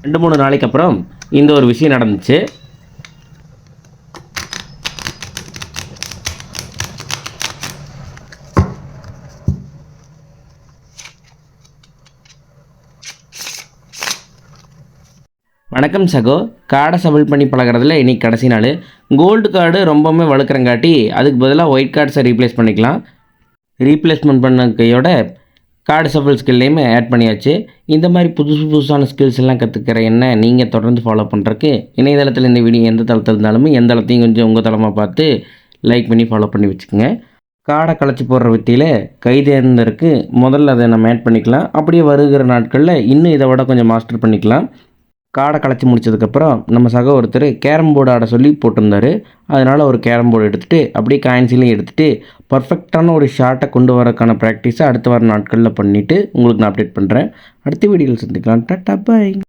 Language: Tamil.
2-3 நாளைக்கு அப்புறம் இந்த ஒரு விஷயம் நடந்துச்சு. வணக்கம் சகோ. கார்டை சபிள் பண்ணி பழகிறதுல இன்றைக்கி கடைசி நாள். கோல்டு கார்டு ரொம்பவுமே வழுக்கிறங்காட்டி அதுக்கு பதிலாக ஒயிட் கார்ட்ஸை ரீப்ளேஸ் பண்ணிக்கலாம். ரீப்ளேஸ்மெண்ட் பண்ண கையோட கார்டு சபிள் ஸ்கில்லையுமே ஆட் பண்ணியாச்சு. இந்த மாதிரி புதுசான ஸ்கில்ஸ் எல்லாம் கற்றுக்கிற என்ன நீங்கள் தொடர்ந்து ஃபாலோ பண்ணுறக்கு இணையதளத்தில் இந்த வீடியோ எந்த தளத்தில் இருந்தாலுமே எந்த தளத்தையும் கொஞ்சம் உங்கள் தளமாக பார்த்து லைக் பண்ணி ஃபாலோ பண்ணி வச்சுக்கோங்க. கார்டை களைச்சி போடுற வித்தியில் கை தேர்ந்தருக்கு முதல்ல அதை நம்ம ஆட் பண்ணிக்கலாம். அப்படியே வருகிற நாட்களில் இன்னும் இதை விட கொஞ்சம் மாஸ்டர் பண்ணிக்கலாம். கார்டை களைச்சி முடிச்சதுக்கப்புறம் நம்ம சக ஒருத்தர் கேரம் போர்டு ஆட சொல்லி போட்டிருந்தார். அதனால் ஒரு கேரம் போர்டு எடுத்துகிட்டு அப்படியே காயின்ஸையும் எடுத்துகிட்டு பர்ஃபெக்டான ஒரு ஷாட்டை கொண்டு வரக்கான ப்ராக்டிஸை அடுத்த வர நாட்களில் பண்ணிவிட்டு உங்களுக்கு நான் அப்டேட் பண்ணுறேன். அடுத்த வீடியோவில் சந்திக்கலாம். டாட்டா பை.